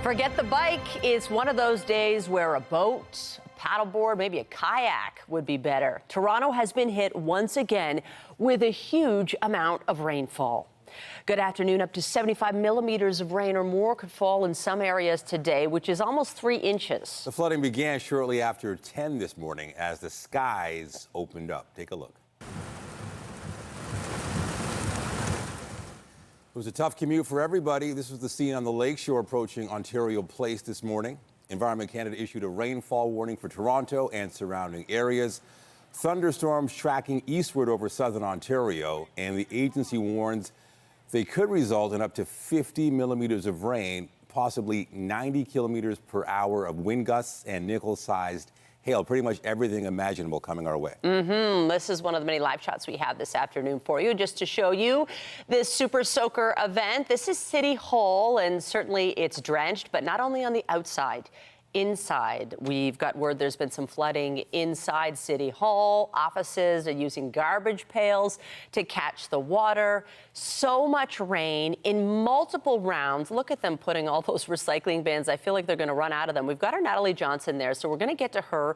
Forget the bike. It's one of those days where a boat, a paddleboard, maybe a kayak would be better. Toronto has been hit once again with a huge amount of rainfall. Good afternoon. Up to 75 millimeters of rain or more could fall in some areas today, which is almost 3 inches. The flooding began shortly after 10 this morning as the skies opened up. Take a look. It was a tough commute for everybody. This was the scene on the lakeshore approaching Ontario Place this morning. Environment Canada issued a rainfall warning for Toronto and surrounding areas. Thunderstorms tracking eastward over southern Ontario, and the agency warns they could result in up to 50 millimeters of rain, possibly 90 kilometers per hour of wind gusts and nickel-sized hail. Pretty much everything imaginable coming our way. This is one of the many live shots we have this afternoon for you, just to show you this Super Soaker event. This is City Hall, and certainly it's drenched, but not only on the outside. Inside, we've got word there's been some flooding inside City Hall. Offices are using garbage pails to catch the water. So much rain in multiple rounds. Look at them putting all those recycling bins. I feel like they're going to run out of them. We've got our Natalie Johnson there, so we're going to get to her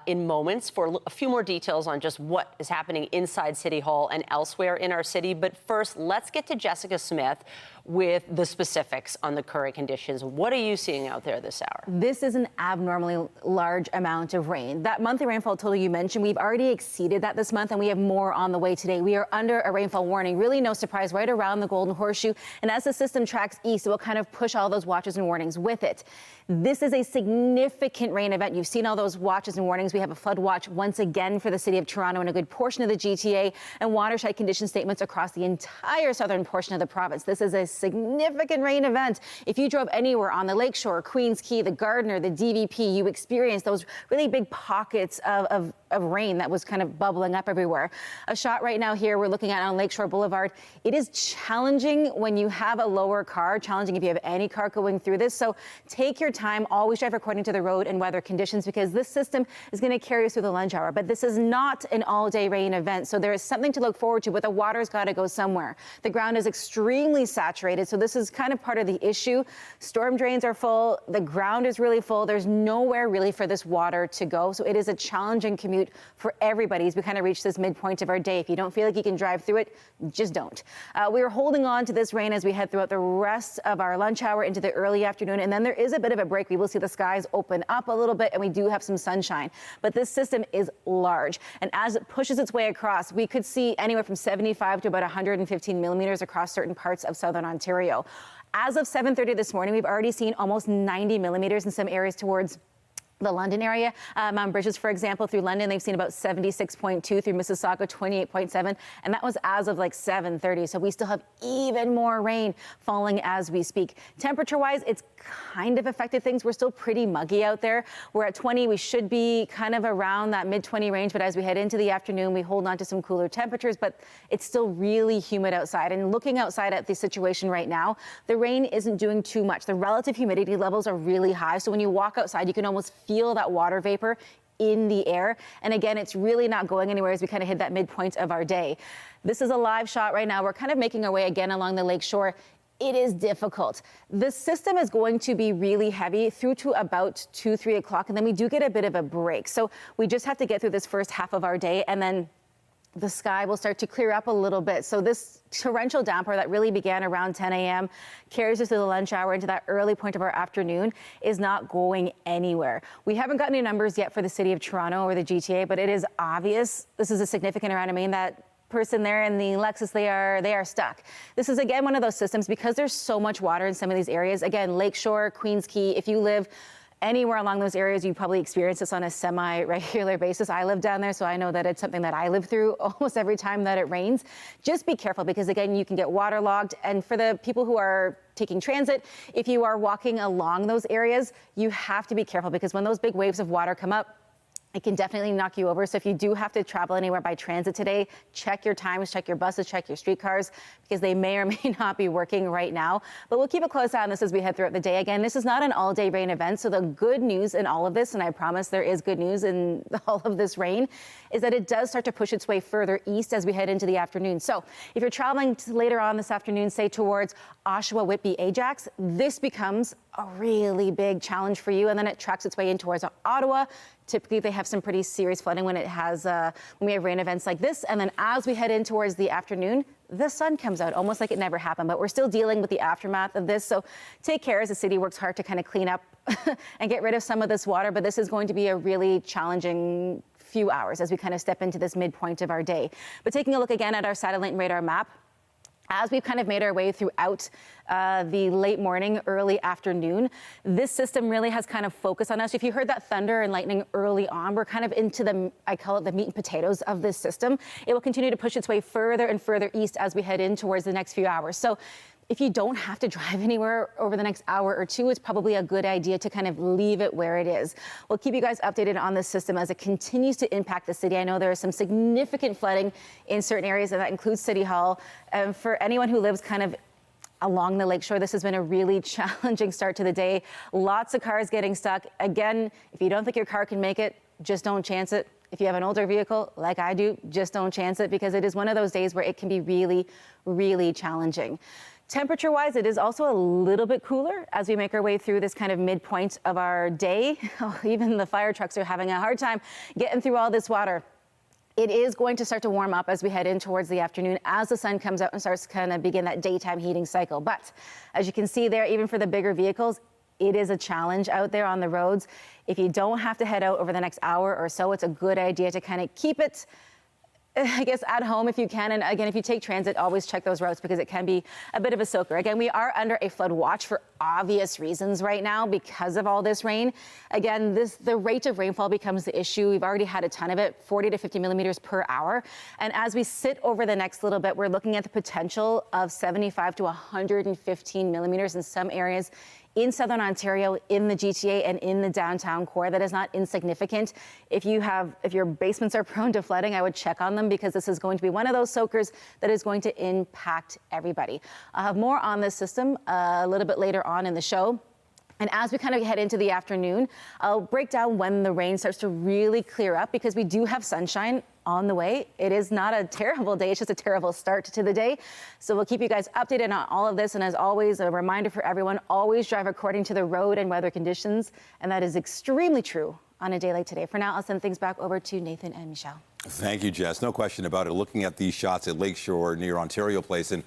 in moments for a few more details on just what is happening inside City Hall and elsewhere in our city. But first, let's get to Jessica Smith with the specifics on the current conditions. What are you seeing out there this hour? This is an abnormally large amount of rain. That monthly rainfall total you mentioned, we've already exceeded that this month, and we have more on the way today. We are under a rainfall warning, really no surprise, right around the Golden Horseshoe. And as the system tracks east, it will kind of push all those watches and warnings with it. This is a significant rain event. You've seen all those watches and warnings. We have a flood watch once again for the city of Toronto and a good portion of the GTA, and watershed condition statements across the entire southern portion of the province. This is a significant rain event. If you drove anywhere on the lakeshore, Queens Quay, the Gardiner, the DVP, you experienced those really big pockets of rain that was kind of bubbling up everywhere. A shot right now here we're looking at on Lakeshore Boulevard. It is challenging when you have a lower car, challenging if you have any car going through this. So take your time, always drive according to the road and weather conditions, because this system is going to carry us through the lunch hour. But this is not an all-day rain event, so there is something to look forward to, but the water's got to go somewhere. The ground is extremely saturated, so this is kind of part of the issue. Storm drains are full, the ground is really full, there's nowhere really for this water to go, so it is a challenging commute for everybody as we kind of reach this midpoint of our day. If you don't feel like you can drive through it, just don't. We are holding on to this rain as we head throughout the rest of our lunch hour into the early afternoon, and then there is a bit of a break. We will see the skies open up a little bit, and we do have some sunshine. But this system is large, and as it pushes its way across, we could see anywhere from 75 to about 115 millimeters across certain parts of southern Ontario. As of 7:30 this morning, we've already seen almost 90 millimeters in some areas towards the London area. Mount Bridges, for example, through London, they've seen about 76.2, through Mississauga, 28.7, and that was as of like 7:30. So we still have even more rain falling as we speak. Temperature-wise, it's kind of affected things. We're still pretty muggy out there. We're at 20. We should be kind of around that mid-20 range, but as we head into the afternoon, we hold on to some cooler temperatures, but it's still really humid outside. And looking outside at the situation right now, the rain isn't doing too much. The relative humidity levels are really high, so when you walk outside, you can almost feel that water vapor in the air. And again, it's really not going anywhere as we kind of hit that midpoint of our day. This is a live shot right now. We're kind of making our way again along the lakeshore. It is difficult. The system is going to be really heavy through to about 2-3 o'clock, and then we do get a bit of a break. So we just have to get through this first half of our day, and then the sky will start to clear up a little bit. So this torrential downpour that really began around 10 a.m. carries us through the lunch hour into that early point of our afternoon is not going anywhere. We haven't got any numbers yet for the city of Toronto or the GTA, but it is obvious this is a significant amount of rain. That person there in the Lexus, they are stuck. This is again one of those systems, because there's so much water in some of these areas. Again, Lakeshore, Queens Quay, if you live anywhere along those areas, you probably experience this on a semi-regular basis. I live down there, so I know that it's something that I live through almost every time that it rains. Just be careful, because again, you can get waterlogged. And for the people who are taking transit, if you are walking along those areas, you have to be careful, because when those big waves of water come up, it can definitely knock you over. So if you do have to travel anywhere by transit today, check your times, check your buses, check your streetcars, because they may or may not be working right now. But we'll keep a close eye on this as we head throughout the day. Again, this is not an all-day rain event. So the good news in all of this, and I promise there is good news in all of this rain, is that it does start to push its way further east as we head into the afternoon. So if you're traveling later on this afternoon, say towards Oshawa, Whitby, Ajax, this becomes a really big challenge for you, and then it tracks its way in towards Ottawa. Typically, they have some pretty serious flooding when we have rain events like this. And then as we head in towards the afternoon, the sun comes out almost like it never happened. But we're still dealing with the aftermath of this. So take care as the city works hard to kind of clean up and get rid of some of this water. But this is going to be a really challenging few hours as we kind of step into this midpoint of our day. But taking a look again at our satellite and radar map, as we've kind of made our way throughout the late morning, early afternoon, this system really has kind of focused on us. If you heard that thunder and lightning early on, we're kind of into I call it the meat and potatoes of this system. It will continue to push its way further and further east as we head in towards the next few hours. So if you don't have to drive anywhere over the next hour or two, it's probably a good idea to kind of leave it where it is. We'll keep you guys updated on this system as it continues to impact the city. I know there is some significant flooding in certain areas, and that includes City Hall. And for anyone who lives kind of along the lakeshore, this has been a really challenging start to the day. Lots of cars getting stuck. Again, if you don't think your car can make it, just don't chance it. If you have an older vehicle, like I do, just don't chance it, because it is one of those days where it can be really, really challenging. Temperature-wise, it is also a little bit cooler as we make our way through this kind of midpoint of our day. Oh, even the fire trucks are having a hard time getting through all this water. It is going to start to warm up as we head in towards the afternoon as the sun comes out and starts to kind of begin that daytime heating cycle. But as you can see there, even for the bigger vehicles, it is a challenge out there on the roads. If you don't have to head out over the next hour or so, it's a good idea to kind of keep it, I guess, at home if you can. And again, if you take transit, always check those routes because it can be a bit of a soaker. Again, we are under a flood watch for obvious reasons right now because of all this rain. Again, the rate of rainfall becomes the issue. We've already had a ton of it, 40 to 50 millimeters per hour. And as we sit over the next little bit, we're looking at the potential of 75 to 115 millimeters in some areas in Southern Ontario, in the GTA, and in the downtown core. That is not insignificant. If your basements are prone to flooding, I would check on them because this is going to be one of those soakers that is going to impact everybody. I'll have more on this system a little bit later on in the show. And as we kind of head into the afternoon, I'll break down when the rain starts to really clear up because we do have sunshine on the way. It is not a terrible day. It's just a terrible start to the day. So we'll keep you guys updated on all of this. And as always, a reminder for everyone, always drive according to the road and weather conditions. And that is extremely true on a day like today. For now, I'll send things back over to Nathan and Michelle. Thank you, Jess. No question about it. Looking at these shots at Lakeshore near Ontario Place, and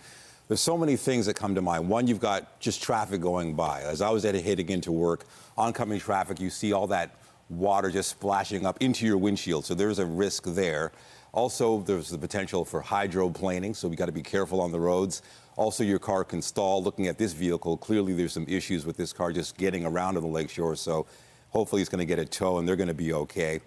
there's so many things that come to mind. One, you've got just traffic going by. As I was heading into work, oncoming traffic, you see all that water just splashing up into your windshield. So there's a risk there. Also, there's the potential for hydroplaning, so we got to be careful on the roads. Also, your car can stall. Looking at this vehicle, clearly there's some issues with this car just getting around on the lakeshore. So hopefully it's going to get a tow and they're going to be okay.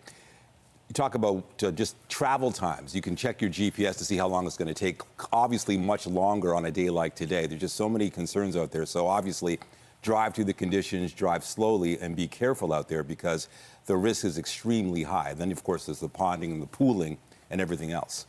You talk about just travel times. You can check your GPS to see how long it's going to take. Obviously, much longer on a day like today. There's just so many concerns out there. So obviously, drive through the conditions, drive slowly, and be careful out there because the risk is extremely high. Then, of course, there's the ponding and the pooling and everything else.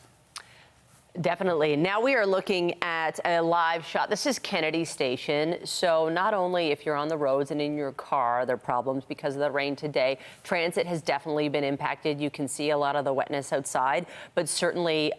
Definitely. Now we are looking at a live shot. This is Kennedy Station. So not only if you're on the roads and in your car, there are problems because of the rain today. Transit has definitely been impacted. You can see a lot of the wetness outside, but certainly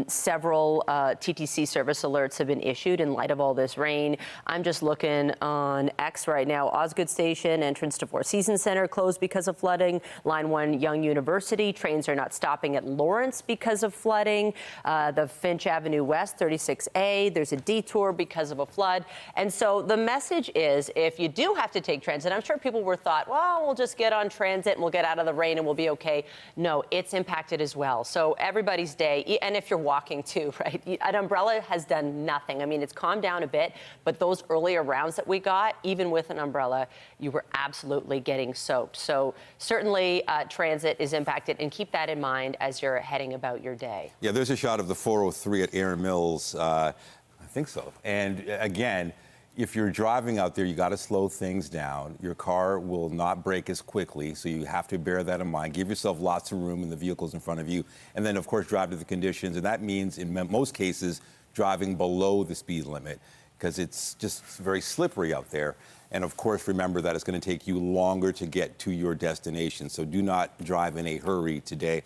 several TTC service alerts have been issued in light of all this rain. I'm just looking on X right now. Osgood Station, entrance to Four Seasons Center closed because of flooding. Line 1, Yonge University. Trains are not stopping at Lawrence because of flooding. The Finch Avenue West, 36A. There's a detour because of a flood. And so the message is, if you do have to take transit, I'm sure people were thought, well, we'll just get on transit and we'll get out of the rain and we'll be okay. No, it's impacted as well. So everybody's day, and if you're walking too, right? An umbrella has done nothing. I mean, it's calmed down a bit, but those earlier rounds that we got, even with an umbrella, you were absolutely getting soaked. So certainly transit is impacted, and keep that in mind as you're heading about your day. Yeah, there's a shot of the 403 at Erin Mills. I think so. And again, if you're driving out there, you got to slow things down. Your car will not brake as quickly, so you have to bear that in mind. Give yourself lots of room in the vehicles in front of you. And then, of course, drive to the conditions. And that means, in most cases, driving below the speed limit because it's just very slippery out there. And, of course, remember that it's going to take you longer to get to your destination. So do not drive in a hurry today.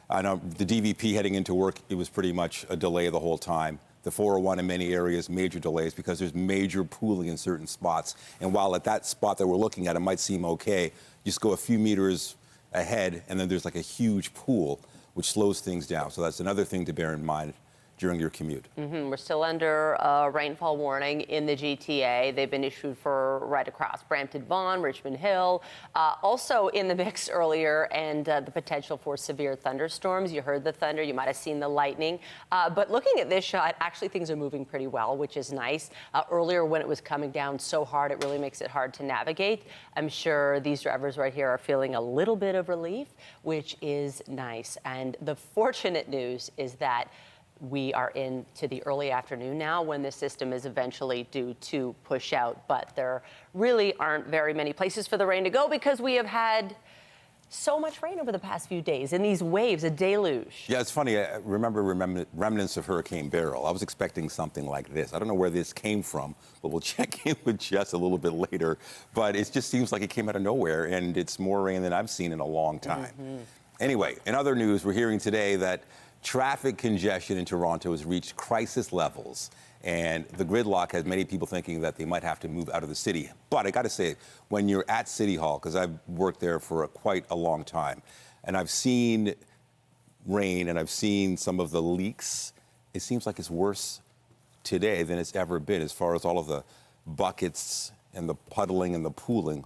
I know the DVP heading into work, it was pretty much a delay the whole time. The 401 in many areas, major delays because there's major pooling in certain spots. And while at that spot that we're looking at, it might seem okay, just go a few meters ahead and then there's like a huge pool, which slows things down. So that's another thing to bear in mind during your commute. We're still under a rainfall warning in the GTA. They've been issued for right across Brampton, Vaughan, Richmond Hill. Also in the mix earlier, and the potential for severe thunderstorms. You heard the thunder, you might have seen the lightning. But looking at this shot, actually things are moving pretty well, which is nice. Earlier when it was coming down so hard, it really makes it hard to navigate. I'm sure these drivers right here are feeling a little bit of relief, which is nice. And the fortunate news is that we are into the early afternoon now when the system is eventually due to push out, but there really aren't very many places for the rain to go because we have had so much rain over the past few days and these waves, a deluge. Yeah, it's funny. I remember remnants of Hurricane Beryl. I was expecting something like this. I don't know where this came from, but we'll check in with Jess a little bit later. But it just seems like it came out of nowhere, and it's more rain than I've seen in a long time. Anyway, in other news, we're hearing today that traffic congestion in Toronto has reached crisis levels, and the gridlock has many people thinking that they might have to move out of the city. But I got to say, when you're at City Hall, because I've worked there for quite a long time, and I've seen rain and I've seen some of the leaks, it seems like it's worse today than it's ever been as far as all of the buckets and the puddling and the pooling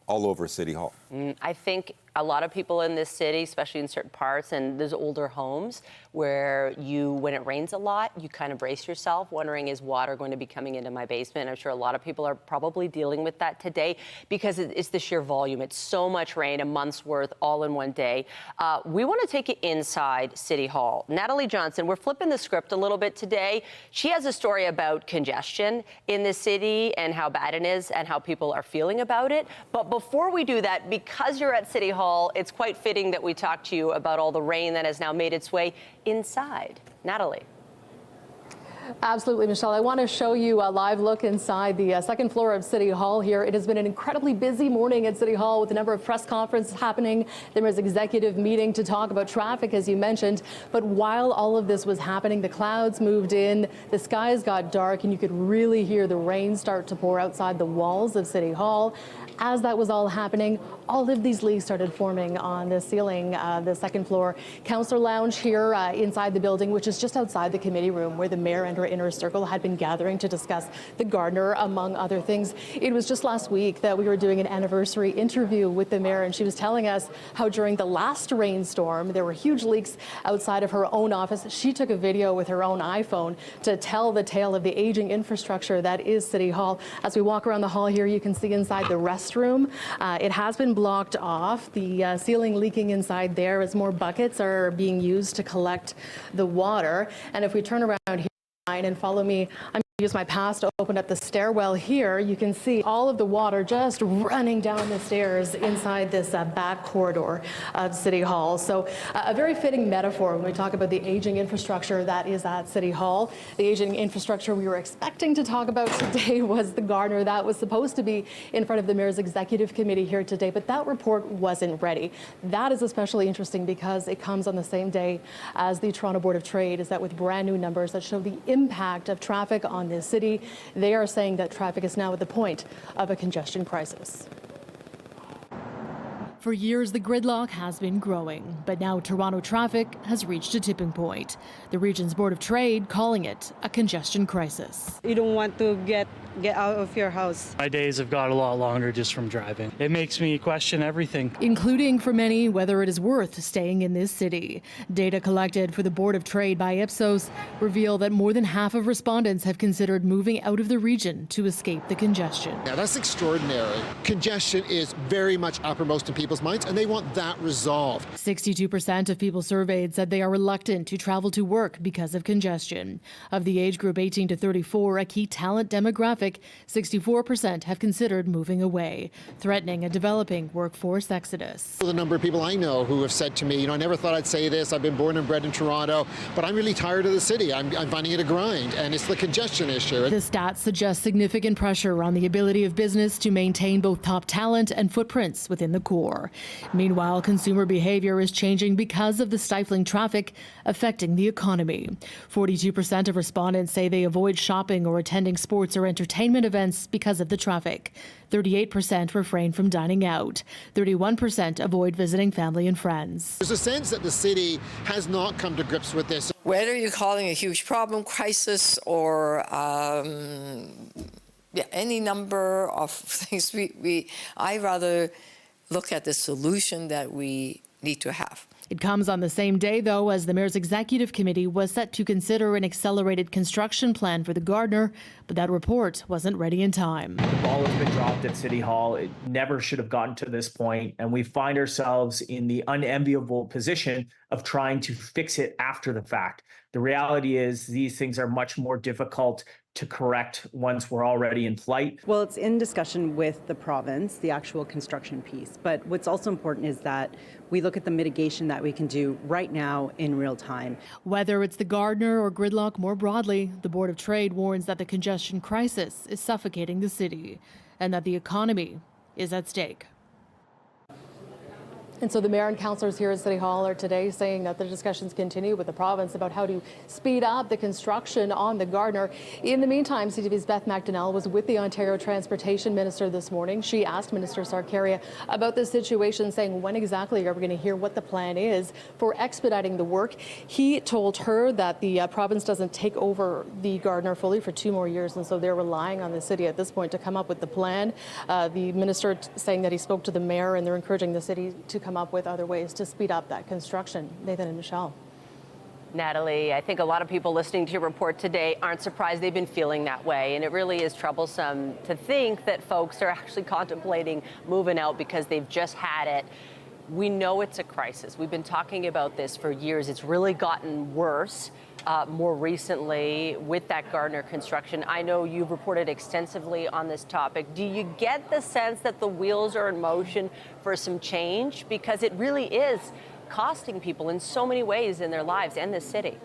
all over City Hall. I think a lot of people in this city, especially in certain parts, and there's older homes where when it rains a lot, you kind of brace yourself, wondering, is water going to be coming into my basement? I'm sure a lot of people are probably dealing with that today because it's the sheer volume. It's so much rain, a month's worth, all in one day. We want to take you inside City Hall. Natalie Johnson, we're flipping the script a little bit today. She has a story about congestion in the city and how bad it is and how people are feeling about it. But before we do that, because you're at City Hall, it's quite fitting that we talk to you about all the rain that has now made its way inside. Natalie. Absolutely, Michelle. I want to show you a live look inside the second floor of City Hall here. It has been an incredibly busy morning at City Hall with a number of press conferences happening. There was an executive meeting to talk about traffic, as you mentioned. But while all of this was happening, the clouds moved in, the skies got dark, and you could really hear the rain start to pour outside the walls of City Hall. As that was all happening, all of these leaves started forming on the ceiling, the second floor councillor lounge here inside the building, which is just outside the committee room where the mayor and her inner circle had been gathering to discuss the Gardner, among other things. It was just last week that we were doing an anniversary interview with the mayor, and she was telling us how during the last rainstorm, there were huge leaks outside of her own office. She took a video with her own iPhone to tell the tale of the aging infrastructure that is City Hall. As we walk around the hall here, you can see inside the restroom. It has been blocked off. The ceiling leaking inside there as more buckets are being used to collect the water. And if we turn around here and follow me, I'm use my pass to open up the stairwell here. You can see all of the water just running down the stairs inside this back corridor of City Hall. So a very fitting metaphor when we talk about the aging infrastructure that is at City Hall. The aging infrastructure we were expecting to talk about today was the Gardner. That was supposed to be in front of the mayor's executive committee here today, but that report wasn't ready. That is especially interesting because it comes on the same day as the Toronto Board of Trade is that with brand new numbers that show the impact of traffic on this city. They are saying that traffic is now at the point of a congestion crisis. For years, the gridlock has been growing, but now Toronto traffic has reached a tipping point. The region's Board of Trade calling it a congestion crisis. You don't want to get out of your house. My days have got a lot longer just from driving. It makes me question everything. Including for many whether it is worth staying in this city. Data collected for the Board of Trade by Ipsos reveal that more than half of respondents have considered moving out of the region to escape the congestion. Yeah, that's extraordinary. Congestion is very much uppermost in people's minds, and they want that resolved. 62% of people surveyed said they are reluctant to travel to work because of congestion. Of the age group 18 to 34, a key talent demographic, 64% have considered moving away, threatening a developing workforce exodus. The number of people I know who have said to me, I never thought I'd say this. I've been born and bred in Toronto, but I'm really tired of the city. I'm finding it a grind, and it's the congestion issue. The stats suggest significant pressure on the ability of business to maintain both top talent and footprints within the core. more. Meanwhile, consumer behavior is changing because of the stifling traffic affecting the economy. 42% of respondents say they avoid shopping or attending sports or entertainment events because of the traffic. 38% refrain from dining out. 31% avoid visiting family and friends. There's a sense that the city has not come to grips with this. Whether you're calling a huge problem, crisis, or any number of things, I rather look at the solution that we need to have. It comes on the same day, though, as the mayor's executive committee was set to consider an accelerated construction plan for the Gardner, but that report wasn't ready in time. The ball has been dropped at City Hall. It never should have gotten to this point, and we find ourselves in the unenviable position of trying to fix it after the fact. The reality is these things are much more difficult to correct once we're already in flight. Well, it's in discussion with the province, the actual construction piece. But what's also important is that we look at the mitigation that we can do right now in real time. Whether it's the Gardner or gridlock more broadly, the Board of Trade warns that the congestion crisis is suffocating the city and that the economy is at stake. And so the mayor and councillors here at City Hall are today saying that the discussions continue with the province about how to speed up the construction on the Gardner. In the meantime, CTV's Beth McDonnell was with the Ontario Transportation Minister this morning. She asked Minister Sarkaria about the situation, saying when exactly are we going to hear what the plan is for expediting the work. He told her that the province doesn't take over the Gardner fully for 2 more years, and so they're relying on the city at this point to come up with the plan. The minister saying that he spoke to the mayor and they're encouraging the city to come up with other ways to speed up that construction. Nathan and Michelle. Natalie, I think a lot of people listening to your report today aren't surprised. They've been feeling that way, and it really is troublesome to think that folks are actually contemplating moving out because they've just had it. We know it's a crisis. We've been talking about this for years. It's really gotten worse more recently with that Gardner construction. I know you've reported extensively on this topic. Do you get the sense that the wheels are in motion for some change? Because it really is costing people in so many ways in their lives and the city.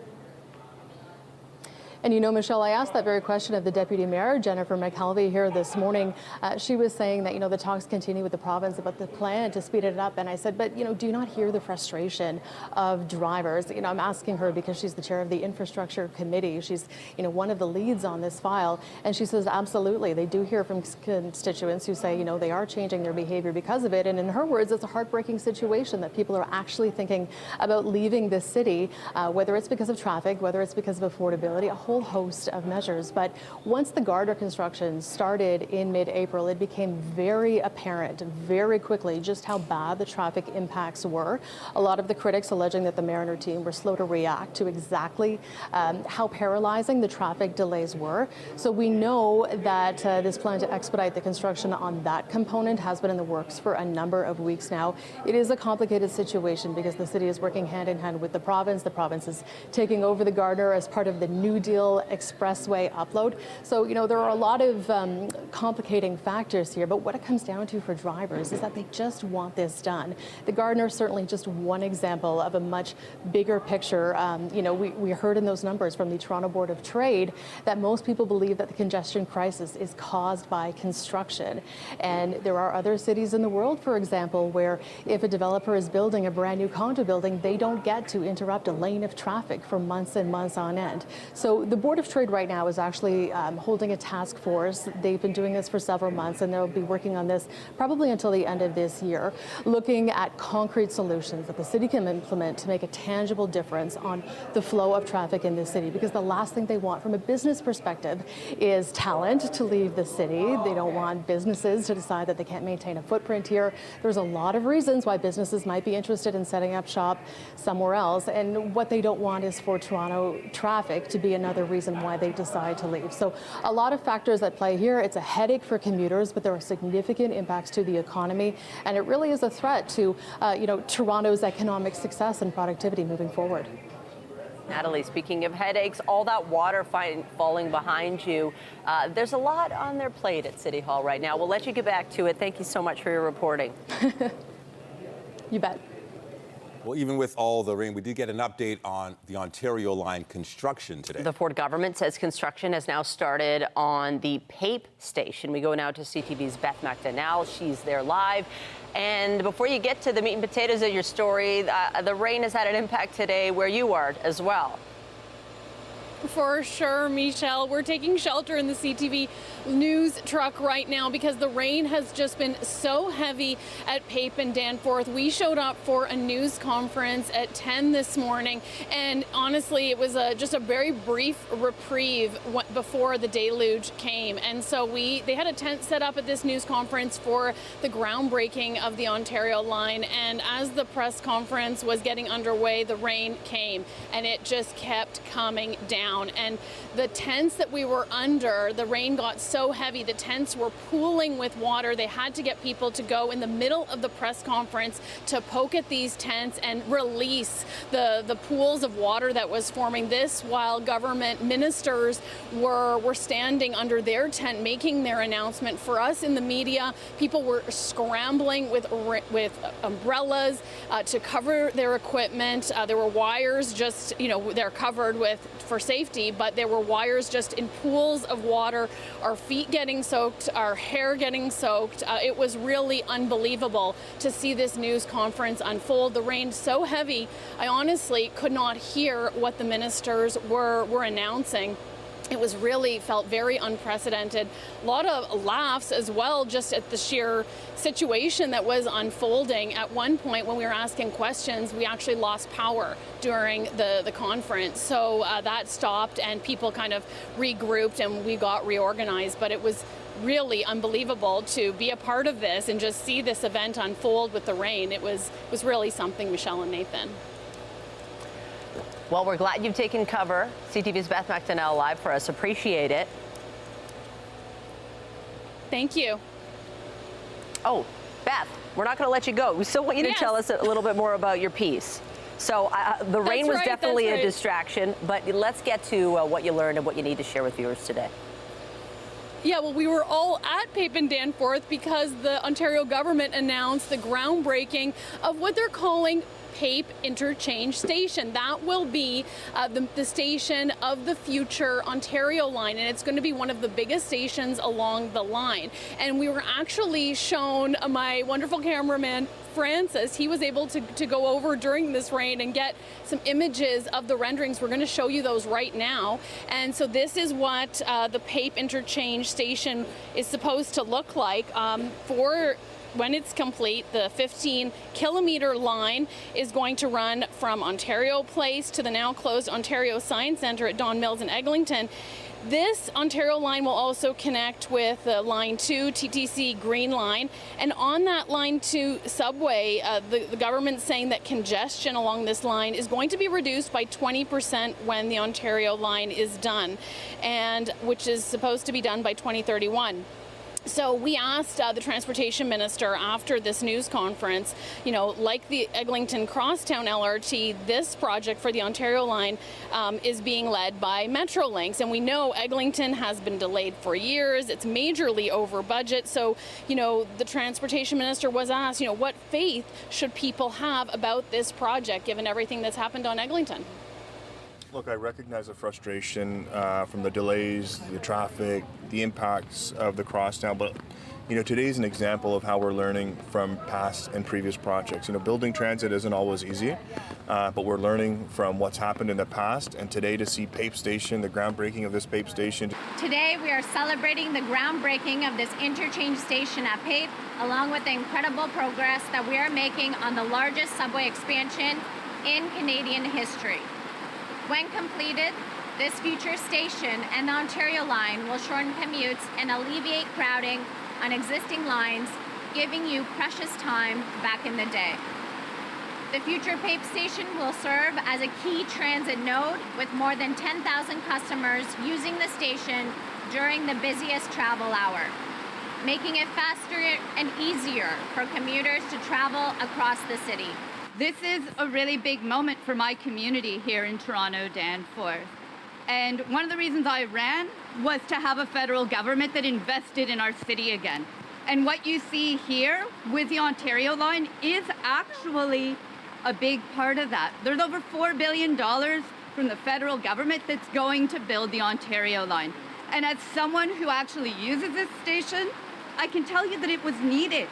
And you know, Michelle, I asked that very question of the Deputy Mayor, Jennifer McKelvey, here this morning. She was saying that, the talks continue with the province about the plan to speed it up. And I said, but, do you not hear the frustration of drivers? I'm asking her because she's the chair of the Infrastructure Committee. She's, one of the leads on this file. And she says, absolutely, they do hear from constituents who say, they are changing their behavior because of it. And in her words, it's a heartbreaking situation that people are actually thinking about leaving the city, whether it's because of traffic, whether it's because of affordability, a whole host of measures. But once the Gardner construction started in mid-April, it became very apparent very quickly just how bad the traffic impacts were. A lot of the critics alleging that the mayor and her team were slow to react to exactly how paralyzing the traffic delays were. So we know that this plan to expedite the construction on that component has been in the works for a number of weeks now. It is a complicated situation because the city is working hand in hand with the province. The province is taking over the Gardner as part of the New Deal expressway upload. So, there are a lot of complicating factors here, but what it comes down to for drivers is that they just want this done. The Gardner is certainly just one example of a much bigger picture. We heard in those numbers from the Toronto Board of Trade that most people believe that the congestion crisis is caused by construction. And there are other cities in the world, for example, where if a developer is building a brand new condo building, they don't get to interrupt a lane of traffic for months and months on end. So the Board of Trade right now is actually holding a task force. They've been doing this for several months, and they'll be working on this probably until the end of this year, looking at concrete solutions that the city can implement to make a tangible difference on the flow of traffic in the city. Because the last thing they want from a business perspective is talent to leave the city. They don't want businesses to decide that they can't maintain a footprint here. There's a lot of reasons why businesses might be interested in setting up shop somewhere else. And what they don't want is for Toronto traffic to be another reason why they decide to leave. So a lot of factors at play here. It's a headache for commuters, but there are significant impacts to the economy, and it really is a threat to Toronto's economic success and productivity moving forward. Natalie, speaking of headaches, all that water falling behind you, there's a lot on their plate at City Hall right now. We'll let you get back to it. Thank you so much for your reporting. You bet. Well, even with all the rain, we did get an update on the Ontario line construction today. The Ford government says construction has now started on the PAPE station. We go now to CTV's Beth McDonnell. She's there live. And before you get to the meat and potatoes of your story, the rain has had an impact today where you are as well. For sure, Michelle. We're taking shelter in the CTV News truck right now because the rain has just been so heavy at Pape and Danforth. We showed up for a news conference at 10 this morning, and honestly, it was just a very brief reprieve before the deluge came. And so they had a tent set up at this news conference for the groundbreaking of the Ontario line. And as the press conference was getting underway, the rain came, and it just kept coming down. And the tents that we were under, the rain got so heavy, the tents were pooling with water. They had to get people to go in the middle of the press conference to poke at these tents and release the pools of water that was forming. This while government ministers were standing under their tent making their announcement. For us in the media, people were scrambling with umbrellas to cover their equipment. There were wires just, they're covered for safety, but there were wires just in pools of water, our feet getting soaked, our hair getting soaked. It was really unbelievable to see this news conference unfold. The rain so heavy, I honestly could not hear what the ministers were announcing. It was really felt very unprecedented. A lot of laughs as well, just at the sheer situation that was unfolding. At one point when we were asking questions, we actually lost power during the conference. So that stopped and people kind of regrouped and we got reorganized. But it was really unbelievable to be a part of this and just see this event unfold with the rain. It was really something, Michelle and Nathan. Well, we're glad you've taken cover. CTV's Beth McDonnell live for us. Appreciate it. Thank you. Oh, Beth, we're not going to let you go. We still want you to tell us a little bit more about your piece. So the rain was definitely a distraction, but let's get to what you learned and what you need to share with viewers today. Yeah, well, we were all at Pape and Danforth because the Ontario government announced the groundbreaking of what they're calling Pape Interchange Station. That will be the station of the future Ontario line, and it's going to be one of the biggest stations along the line. And we were actually shown, my wonderful cameraman Francis, he was able to go over during this rain and get some images of the renderings. We're going to show you those right now. And so this is what the Pape Interchange Station is supposed to look like when it's complete. The 15-kilometer line is going to run from Ontario Place to the now closed Ontario Science Centre at Don Mills and Eglinton. This Ontario line will also connect with the Line 2 TTC Green Line. And on that Line 2 subway, the government's saying that congestion along this line is going to be reduced by 20% when the Ontario line is done, and which is supposed to be done by 2031. So we asked the transportation minister after this news conference, like the Eglinton Crosstown LRT, this project for the Ontario line is being led by Metrolinx. And we know Eglinton has been delayed for years. It's majorly over budget. So, the transportation minister was asked, what faith should people have about this project given everything that's happened on Eglinton? Look, I recognize the frustration from the delays, the traffic, the impacts of the crosstown, but today's an example of how we're learning from past and previous projects. Building transit isn't always easy, but we're learning from what's happened in the past, and today to see Pape Station, the groundbreaking of this Pape Station. Today we are celebrating the groundbreaking of this interchange station at Pape, along with the incredible progress that we are making on the largest subway expansion in Canadian history. When completed, this future station and the Ontario line will shorten commutes and alleviate crowding on existing lines, giving you precious time back in the day. The future Pape Station will serve as a key transit node with more than 10,000 customers using the station during the busiest travel hour, making it faster and easier for commuters to travel across the city. This is a really big moment for my community here in Toronto, Danforth. And one of the reasons I ran was to have a federal government that invested in our city again. And what you see here with the Ontario line is actually a big part of that. There's over $4 billion from the federal government that's going to build the Ontario line. And as someone who actually uses this station, I can tell you that it was needed.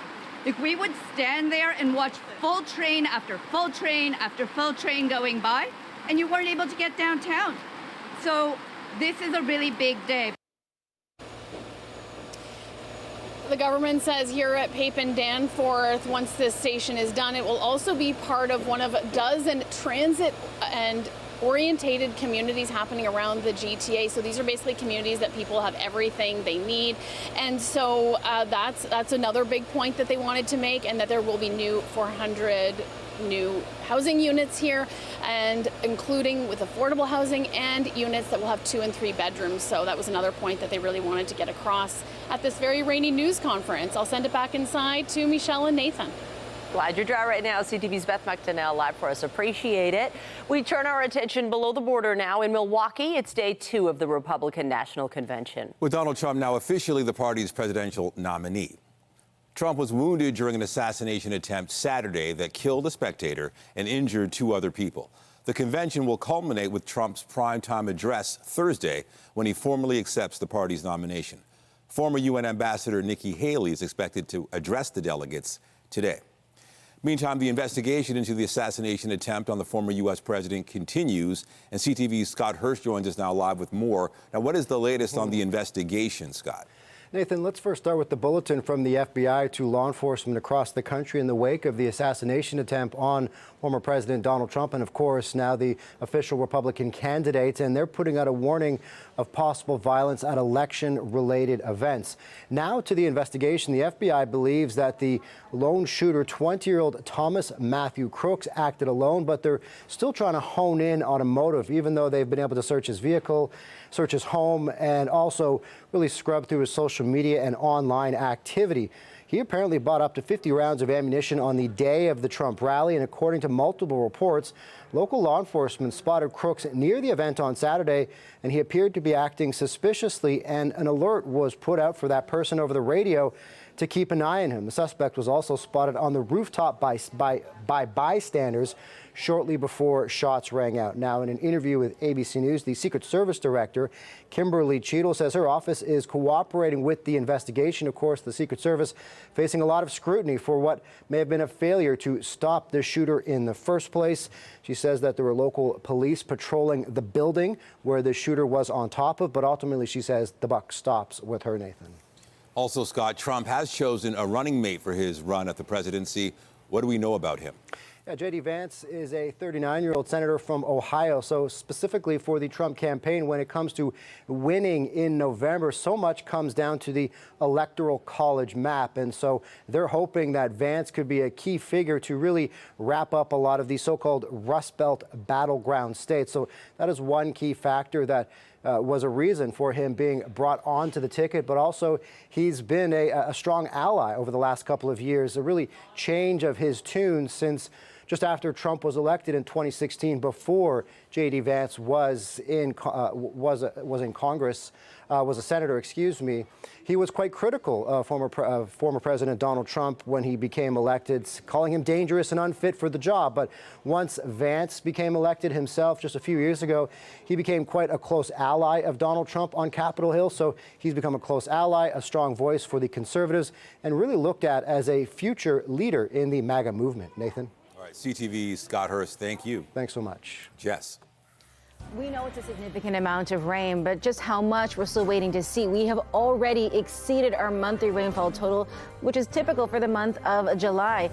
Like, we would stand there and watch full train after full train after full train going by, and you weren't able to get downtown. So this is a really big day. The government says here at Pape and Danforth, once this station is done, it will also be part of one of a dozen transit and orientated communities happening around the GTA. So these are basically communities that people have everything they need. And so that's another big point that they wanted to make, and that there will be 400 new housing units here, and including with affordable housing and units that will have 2 and 3 bedrooms. So that was another point that they really wanted to get across at this very rainy news conference. I'll send it back inside to Michelle and Nathan. Glad you're dry right now. CTV's Beth McDonnell live for us. Appreciate it. We turn our attention below the border now in Milwaukee. It's day 2 of the Republican National Convention. With Donald Trump now officially the party's presidential nominee. Trump was wounded during an assassination attempt Saturday that killed a spectator and injured 2 other people. The convention will culminate with Trump's primetime address Thursday when he formally accepts the party's nomination. Former UN Ambassador Nikki Haley is expected to address the delegates today. Meantime, the investigation into the assassination attempt on the former U.S. president continues, and CTV's Scott Hirsch joins us now live with more. Now, what is the latest on the investigation, Scott? Nathan, let's first start with the bulletin from the FBI to law enforcement across the country in the wake of the assassination attempt on former President Donald Trump and, of course, now the official Republican candidate. And they're putting out a warning of possible violence at election-related events. Now to the investigation. The FBI believes that the lone shooter, 20-year-old Thomas Matthew Crooks, acted alone, but they're still trying to hone in on a motive, even though they've been able to search his vehicle, search his home, and also really scrub through his social media and online activity. He apparently bought up to 50 rounds of ammunition on the day of the Trump rally, and according to multiple reports, local law enforcement spotted Crooks near the event on Saturday, and he appeared to be acting suspiciously, and an alert was put out for that person over the radio to keep an eye on him. The suspect was also spotted on the rooftop by bystanders shortly before shots rang out. Now, in an interview with ABC News, the Secret Service Director, Kimberly Cheadle, says her office is cooperating with the investigation. Of course, the Secret Service facing a lot of scrutiny for what may have been a failure to stop the shooter in the first place. She says that there were local police patrolling the building where the shooter was on top of, but ultimately she says the buck stops with her, Nathan. Also, Scott, Trump has chosen a running mate for his run at the presidency. What do we know about him? Yeah, J.D. Vance is a 39-year-old senator from Ohio. So specifically for the Trump campaign, when it comes to winning in November, so much comes down to the electoral college map. And so they're hoping that Vance could be a key figure to really wrap up a lot of these so-called Rust Belt battleground states. So that is one key factor that was a reason for him being brought onto the ticket, but also he's been a strong ally over the last couple of years, a really change of his tune since just after Trump was elected in 2016, before J.D. Vance was in Congress, was a senator, excuse me. He was quite critical of former President Donald Trump when he became elected, calling him dangerous and unfit for the job. But once Vance became elected himself just a few years ago, he became quite a close ally of Donald Trump on Capitol Hill. So he's become a close ally, a strong voice for the conservatives, and really looked at as a future leader in the MAGA movement. Nathan? All right, CTV's Scott Hirsch, thank you. Thanks so much. Jess. We know it's a significant amount of rain, but just how much we're still waiting to see. We have already exceeded our monthly rainfall total, which is typical for the month of July.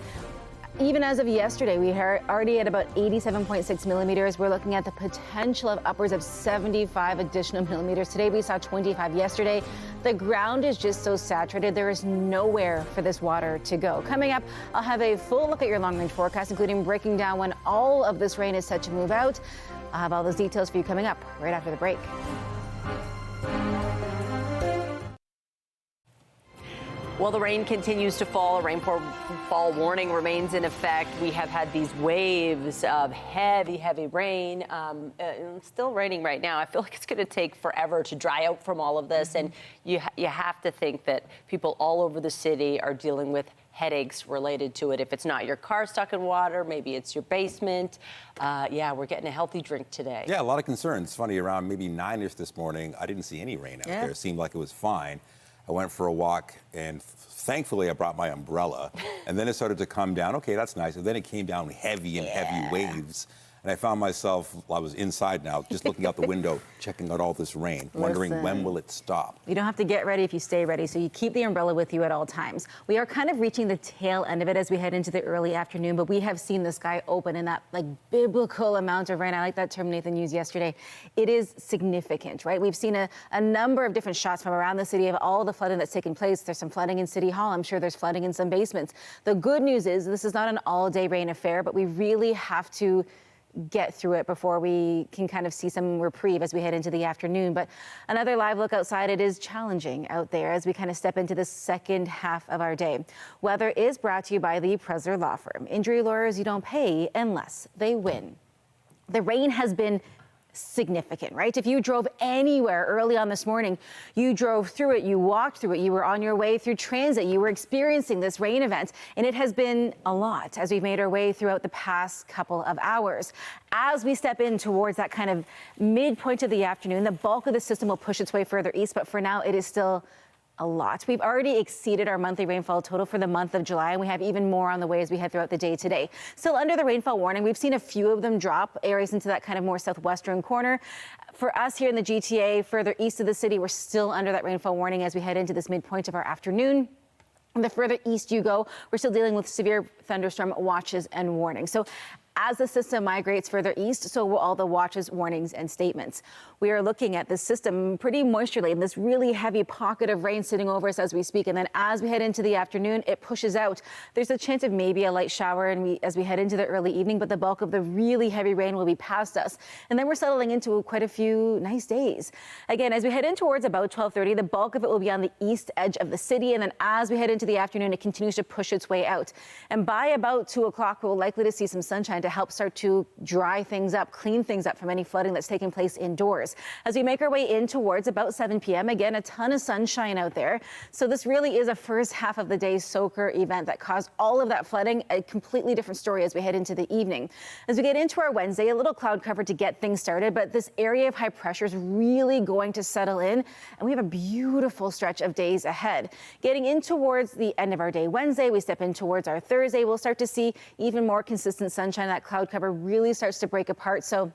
Even as of yesterday, we are already at about 87.6 millimeters. We're looking at the potential of upwards of 75 additional millimeters. Today, we saw 25 yesterday. The ground is just so saturated. There is nowhere for this water to go. Coming up, I'll have a full look at your long-range forecast, including breaking down when all of this rain is set to move out. I'll have all those details for you coming up right after the break. Well, the rain continues to fall. A rainfall warning remains in effect. We have had these waves of heavy, heavy rain. It's still raining right now. I feel like it's going to take forever to dry out from all of this. And you have to think that people all over the city are dealing with headaches related to it. If it's not your car stuck in water, maybe it's your basement. Yeah, we're getting a healthy drink today. Yeah, a lot of concerns. Funny, around maybe 9-ish this morning, I didn't see any rain out there. It seemed like it was fine. I went for a walk, and thankfully I brought my umbrella. And then it started to come down. Okay, that's nice. And then it came down heavy and heavy waves. And I found myself, I was inside now, just looking out the window, checking out all this rain, wondering when will it stop? You don't have to get ready if you stay ready, so you keep the umbrella with you at all times. We are kind of reaching the tail end of it as we head into the early afternoon, but we have seen the sky open in that biblical amount of rain. I like that term Nathan used yesterday. It is significant, right? We've seen a number of different shots from around the city of all the flooding that's taken place. There's some flooding in City Hall. I'm sure there's flooding in some basements. The good news is this is not an all-day rain affair, but we really have to get through it before we can kind of see some reprieve as we head into the afternoon. But another live look outside, it is challenging out there as we kind of step into the second half of our day. Weather is brought to you by the Presler Law Firm. Injury lawyers you don't pay unless they win. The rain has been significant, right? If you drove anywhere early on this morning, you drove through it, you walked through it, you were on your way through transit, you were experiencing this rain event, and it has been a lot as we've made our way throughout the past couple of hours. As we step in towards that kind of midpoint of the afternoon, the bulk of the system will push its way further east, but for now it is still a lot. We've already exceeded our monthly rainfall total for the month of July, and we have even more on the way as we head throughout the day today. Still under the rainfall warning, we've seen a few of them drop areas into that kind of more southwestern corner. For us here in the GTA, further east of the city, we're still under that rainfall warning as we head into this midpoint of our afternoon. And the further east you go, we're still dealing with severe thunderstorm watches and warnings. So as the system migrates further east, so will all the watches, warnings, and statements. We are looking at this system pretty moisture-laden, this really heavy pocket of rain sitting over us as we speak. And then as we head into the afternoon, it pushes out. There's a chance of maybe a light shower as we head into the early evening, but the bulk of the really heavy rain will be past us. And then we're settling into quite a few nice days. Again, as we head in towards about 12:30, the bulk of it will be on the east edge of the city. And then as we head into the afternoon, it continues to push its way out. And by about 2 o'clock, we're likely to see some sunshine to help start to dry things up, clean things up from any flooding that's taking place indoors. As we make our way in towards about 7 p.m., again, a ton of sunshine out there. So this really is a first half of the day soaker event that caused all of that flooding. A completely different story as we head into the evening. As we get into our Wednesday, a little cloud cover to get things started, but this area of high pressure is really going to settle in, and we have a beautiful stretch of days ahead. Getting in towards the end of our day Wednesday, we step in towards our Thursday, we'll start to see even more consistent sunshine. That cloud cover really starts to break apart. So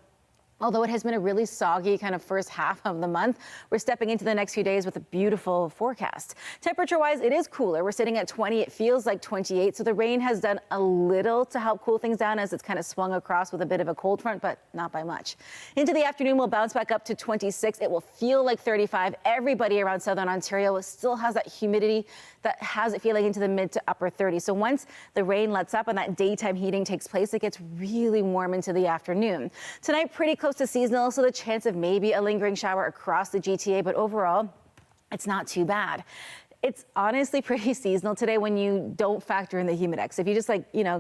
although it has been a really soggy kind of first half of the month, we're stepping into the next few days with a beautiful forecast. Temperature-wise, it is cooler. We're sitting at 20. It feels like 28. So the rain has done a little to help cool things down as it's kind of swung across with a bit of a cold front, but not by much. Into the afternoon, we'll bounce back up to 26. It will feel like 35. Everybody around southern Ontario still has that humidity that has it feeling into the mid to upper 30s. So once the rain lets up and that daytime heating takes place, it gets really warm into the afternoon. Tonight, pretty close to seasonal, so the chance of maybe a lingering shower across the GTA, but overall, it's not too bad. It's honestly pretty seasonal today when you don't factor in the humidex. If you just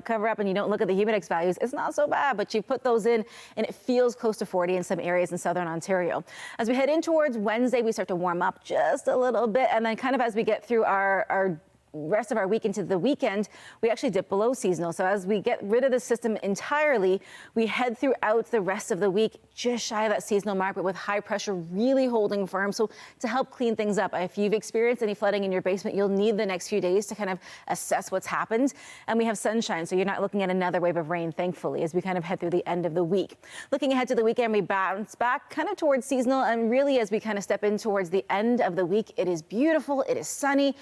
cover up and you don't look at the humidex values, it's not so bad, but you put those in and it feels close to 40 in some areas in southern Ontario. As we head in towards Wednesday, we start to warm up just a little bit, and then kind of as we get through our rest of our week into the weekend, we actually dip below seasonal. So as we get rid of the system entirely, we head throughout the rest of the week just shy of that seasonal mark, but with high pressure really holding firm. So to help clean things up, if you've experienced any flooding in your basement, you'll need the next few days to kind of assess what's happened. And we have sunshine, so you're not looking at another wave of rain, thankfully, as we kind of head through the end of the week. Looking ahead to the weekend, we bounce back kind of towards seasonal, and really as we kind of step in towards the end of the week, it is beautiful, it is sunny.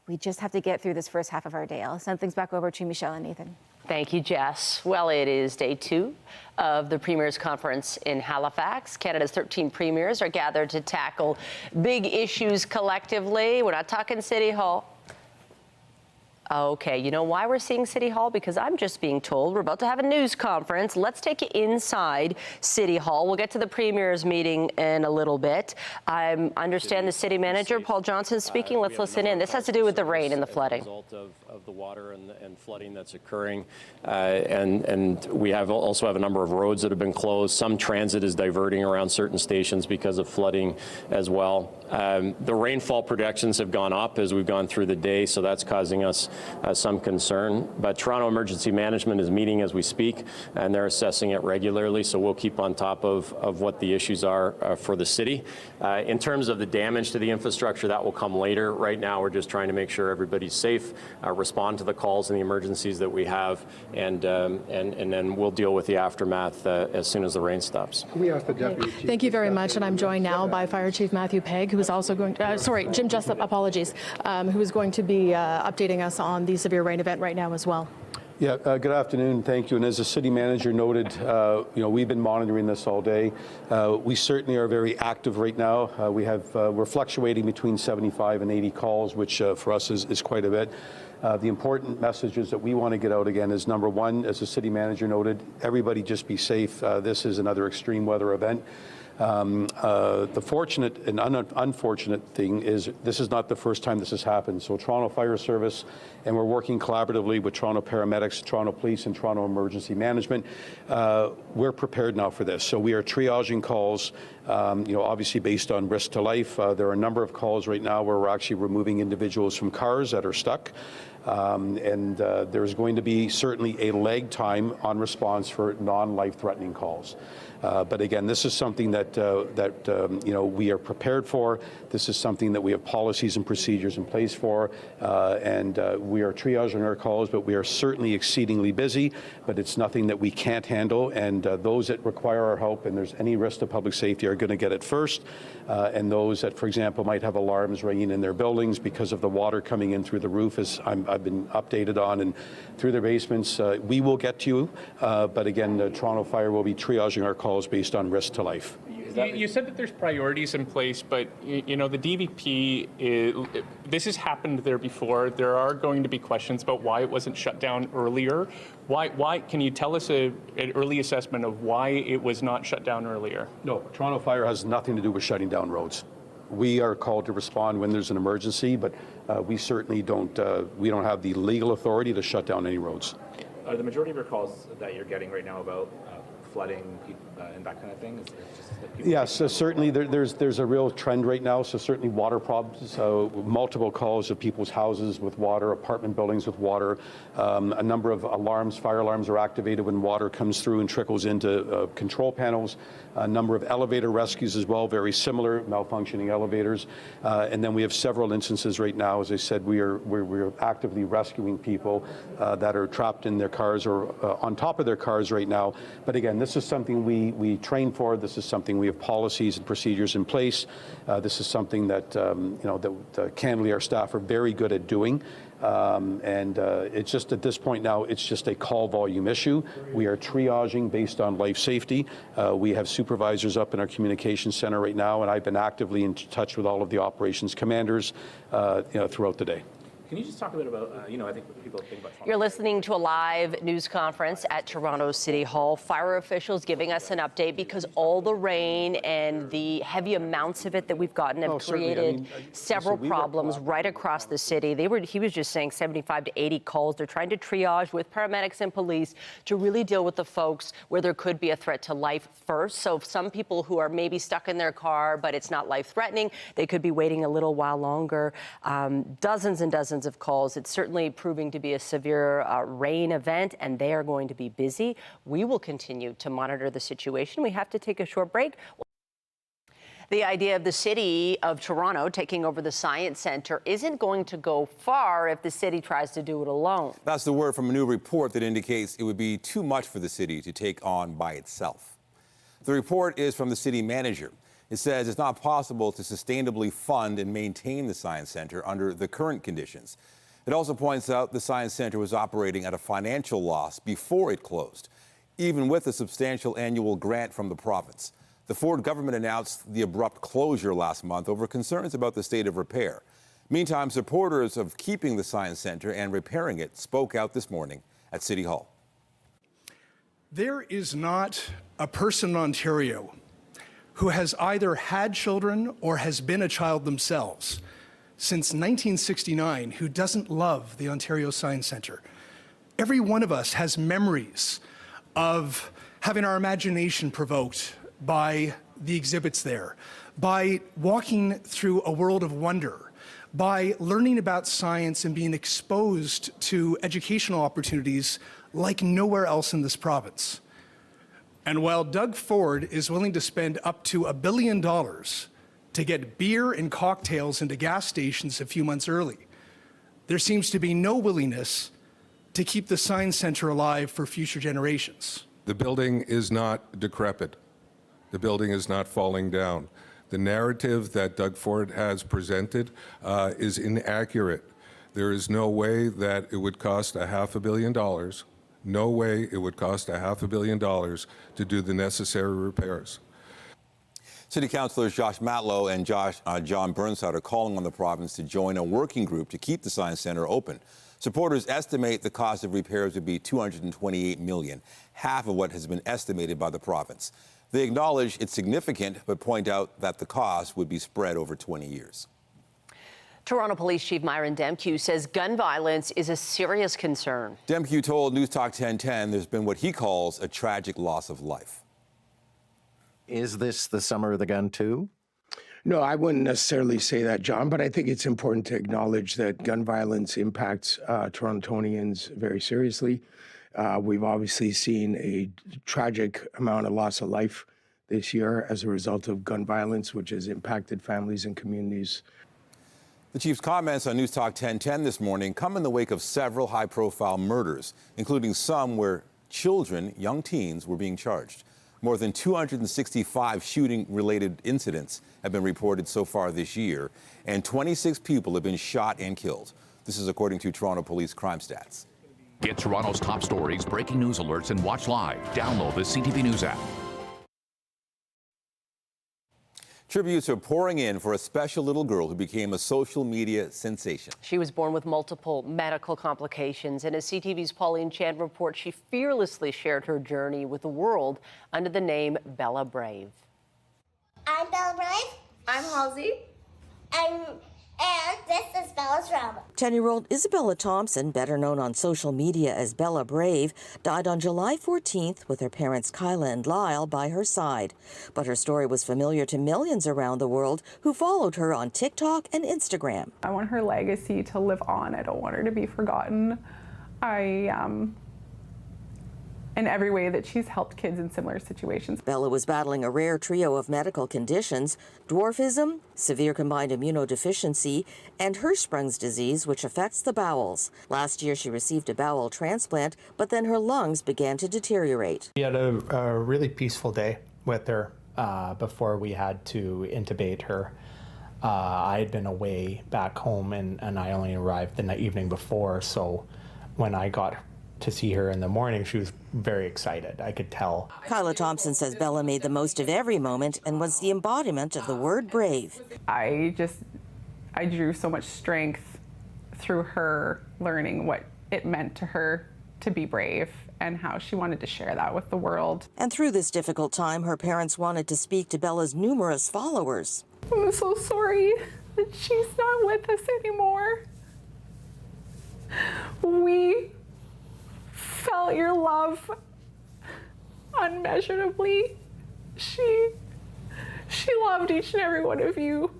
We just have to get through this first half of our day. I'll send things back over to Michelle and Nathan. Thank you, Jess. Well, it is day 2 of the Premiers Conference in Halifax. Canada's 13 premiers are gathered to tackle big issues collectively. We're not talking City Hall. Okay, you know why we're seeing City Hall? Because I'm just being told we're about to have a news conference. Let's take you inside City Hall. We'll get to the Premier's meeting in a little bit. I understand the City Manager, Paul Johnson, speaking. Let's listen in. This has to do with the rain and the flooding. As a result of the water and flooding that's occurring. And we also have a number of roads that have been closed. Some transit is diverting around certain stations because of flooding as well. The rainfall projections have gone up as we've gone through the day, so that's causing us some concern. But Toronto Emergency Management is meeting as we speak, and they're assessing it regularly, so we'll keep on top of what the issues are for the city. In terms of the damage to the infrastructure, that will come later. Right now, we're just trying to make sure everybody's safe, respond to the calls and the emergencies that we have, and then we'll deal with the aftermath as soon as the rain stops. Can we ask the Deputy Chief? Thank you very much, and I'm joined now by Fire Chief Matthew Pegg, who is also going to, Jim Jessup, apologies, who is going to be updating us on the severe rain event right now as well. Yeah, good afternoon. Thank you. And as the city manager noted, we've been monitoring this all day. We certainly are very active right now. We're fluctuating between 75 and 80 calls, which for us is quite a bit. The important messages that we want to get out again is, number one, as the city manager noted, everybody just be safe. This is another extreme weather event. The fortunate and unfortunate thing is this is not the first time this has happened. So Toronto Fire Service, and we're working collaboratively with Toronto Paramedics, Toronto Police, and Toronto Emergency Management. We're prepared now for this. So we are triaging calls, obviously based on risk to life. There are a number of calls right now where we're actually removing individuals from cars that are stuck. There's going to be certainly a lag time on response for non-life-threatening calls. But again, this is something that we are prepared for. This is something that we have policies and procedures in place for, and we are triaging our calls. But we are certainly exceedingly busy. But it's nothing that we can't handle. And those that require our help, and there's any risk to public safety, are going to get it first. And those that, for example, might have alarms ringing in their buildings because of the water coming in through the roof, as I've been updated on, and through their basements, we will get to you. But again, Toronto Fire will be triaging our calls based on risk to life. You said that there's priorities in place, but the DVP, this has happened there before. There are going to be questions about why it wasn't shut down earlier. Why can you tell us an early assessment of why it was not shut down earlier? No, Toronto Fire has nothing to do with shutting down roads. We are called to respond when there's an emergency, but we certainly don't have the legal authority to shut down any roads. Are the majority of your calls that you're getting right now about flooding and that kind of thing? Yes, certainly there's a real trend right now. So certainly water problems, so multiple calls of people's houses with water, apartment buildings with water. A number of alarms, fire alarms are activated when water comes through and trickles into control panels. A number of elevator rescues as well, very similar, malfunctioning elevators. And then we have several instances right now. As I said, we're actively rescuing people that are trapped in their cars or on top of their cars right now. But again, this is something we train for. This is something we have policies and procedures in place. This is something that candidly our staff are very good at doing. It's just at this point now, it's just a call volume issue. We are triaging based on life safety. We have supervisors up in our communications center right now, and I've been actively in touch with all of the operations commanders throughout the day. Can you just talk a bit about, I think people think about Toronto. You're listening to a live news conference at Toronto City Hall. Fire officials giving us an update because all the rain and the heavy amounts of it that we've gotten have created several problems right across the city. He was just saying 75 to 80 calls. They're trying to triage with paramedics and police to really deal with the folks where there could be a threat to life first. So some people who are maybe stuck in their car, but it's not life-threatening, they could be waiting a little while longer. Dozens and dozens of calls. It's certainly proving to be a severe rain event, and they are going to be busy. We will continue to monitor the situation. We have to take a short break. The idea of the city of Toronto taking over the Science Centre isn't going to go far if the city tries to do it alone. That's the word from a new report that indicates it would be too much for the city to take on by itself. The report is from the city manager. It says it's not possible to sustainably fund and maintain the Science Centre under the current conditions. It also points out the Science Centre was operating at a financial loss before it closed, even with a substantial annual grant from the province. The Ford government announced the abrupt closure last month over concerns about the state of repair. Meantime, supporters of keeping the Science Centre and repairing it spoke out this morning at City Hall. There is not a person in Ontario who has either had children or has been a child themselves since 1969 who doesn't love the Ontario Science Centre. Every one of us has memories of having our imagination provoked by the exhibits there, by walking through a world of wonder, by learning about science and being exposed to educational opportunities like nowhere else in this province. And while Doug Ford is willing to spend up to $1 billion to get beer and cocktails into gas stations a few months early, there seems to be no willingness to keep the Science Centre alive for future generations. The building is not decrepit. The building is not falling down. The narrative that Doug Ford has presented is inaccurate. There is no way that it would cost $500 million. No way it would cost $500 million to do the necessary repairs. City Councillors Josh Matlow and John Burnside are calling on the province to join a working group to keep the Science Centre open. Supporters estimate the cost of repairs would be $228 million, half of what has been estimated by the province. They acknowledge it's significant, but point out that the cost would be spread over 20 years. Toronto Police Chief Myron Demkew says gun violence is a serious concern. Demkew told News Talk 1010 there's been what he calls a tragic loss of life. Is this the summer of the gun, too? No, I wouldn't necessarily say that, John, but I think it's important to acknowledge that gun violence impacts Torontonians very seriously. We've obviously seen a tragic amount of loss of life this year as a result of gun violence, which has impacted families and communities. The chief's comments on News Talk 1010 this morning come in the wake of several high-profile murders, including some where children, young teens, were being charged. More than 265 shooting-related incidents have been reported so far this year, and 26 people have been shot and killed. This is according to Toronto Police crime stats. Get Toronto's top stories, breaking news alerts, and watch live. Download the CTV News app. Tributes are pouring in for a special little girl who became a social media sensation. She was born with multiple medical complications, and as CTV's Pauline Chan reports, she fearlessly shared her journey with the world under the name Bella Brave. I'm Bella Brave. I'm Halsey. And this is Bella's Room. 10-year-old Isabella Thompson, better known on social media as Bella Brave, died on July 14th with her parents Kyla and Lyle by her side. But her story was familiar to millions around the world who followed her on TikTok and Instagram. I want her legacy to live on. I don't want her to be forgotten. In every way that she's helped kids in similar situations. Bella was battling a rare trio of medical conditions: dwarfism, severe combined immunodeficiency, and Hirschsprung's disease, which affects the bowels. Last year, she received a bowel transplant, but then her lungs began to deteriorate. We had a really peaceful day with her before we had to intubate her. I had been away back home, and I only arrived the evening before, so when I got to see her in the morning, she was very excited. I could tell. Kyla Thompson says Bella made the most of every moment and was the embodiment of the word brave. I drew so much strength through her learning what it meant to her to be brave and how she wanted to share that with the world. And through this difficult time, her parents wanted to speak to Bella's numerous followers. I'm so sorry that she's not with us anymore. We felt your love unmeasurably. She loved each and every one of you.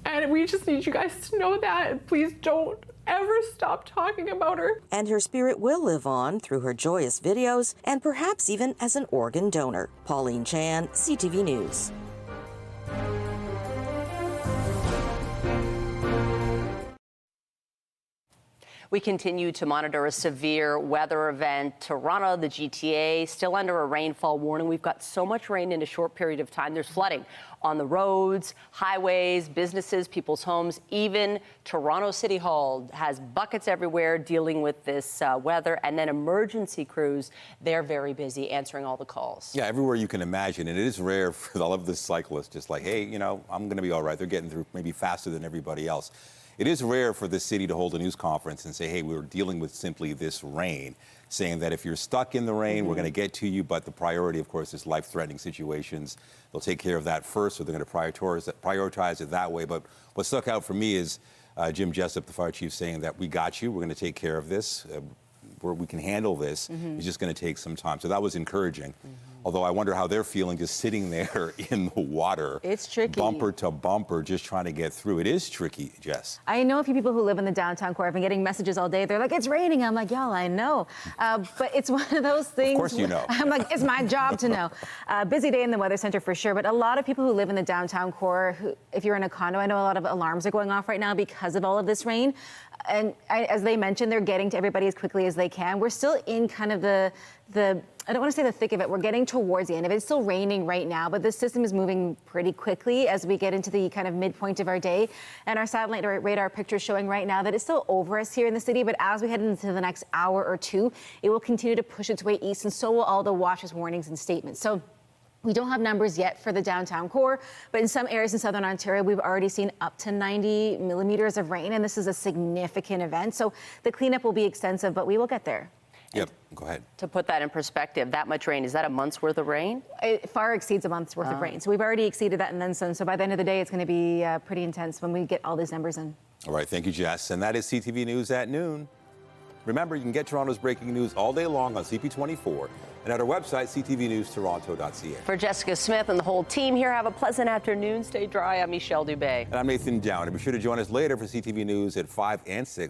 And we just need you guys to know that. And please don't ever stop talking about her. And her spirit will live on through her joyous videos and perhaps even as an organ donor. Pauline Chan, CTV News. We continue to monitor a severe weather event. Toronto, the GTA, still under a rainfall warning. We've got so much rain in a short period of time. There's flooding on the roads, highways, businesses, people's homes. Even Toronto City Hall has buckets everywhere dealing with this weather. And then emergency crews, they're very busy answering all the calls. Yeah, everywhere you can imagine. And it is rare for all of the cyclists, just like, hey, you know, I'm going to be all right. They're getting through maybe faster than everybody else. It is rare for the city to hold a news conference and say, hey, we're dealing with simply this rain, saying that if you're stuck in the rain, we're going to get to you. But the priority, of course, is life-threatening situations. They'll take care of that first, so they're going to prioritize it that way. But what stuck out for me is Jim Jessup, the fire chief, saying that we got you. We're going to take care of this. We can handle this. It's just going to take some time. So that was encouraging. Although I wonder how they're feeling just sitting there in the water. It's tricky. Bumper to bumper, just trying to get through. It is tricky, Jess. I know a few people who live in the downtown core. I've been getting messages all day. They're like, it's raining. I'm like, y'all, I know. But it's one of those things. Of course you know. I'm like, it's my job to know. Busy day in the Weather Center for sure. But a lot of people who live in the downtown core, if you're in a condo, I know a lot of alarms are going off right now because of all of this rain. And as they mentioned, they're getting to everybody as quickly as they can. We're still in kind of the I don't want to say the thick of it. We're getting towards the end of it. It's still raining right now, but the system is moving pretty quickly as we get into the kind of midpoint of our day. And our satellite radar picture is showing right now that it's still over us here in the city, but as we head into the next hour or two, it will continue to push its way east, and so will all the watches, warnings, and statements. So we don't have numbers yet for the downtown core, but in some areas in southern Ontario, we've already seen up to 90 millimeters of rain, and this is a significant event. So the cleanup will be extensive, but we will get there. Yep, go ahead. To put that in perspective, that much rain, is that a month's worth of rain? It far exceeds a month's worth of rain. So we've already exceeded that and then some. So by the end of the day, it's going to be pretty intense when we get all these numbers in. All right, thank you, Jess. And that is CTV News at noon. Remember, you can get Toronto's breaking news all day long on CP24 and at our website, ctvnewstoronto.ca. For Jessica Smith and the whole team here, have a pleasant afternoon. Stay dry. I'm Michelle Dubé. And I'm Nathan Down. And be sure to join us later for CTV News at 5 and 6.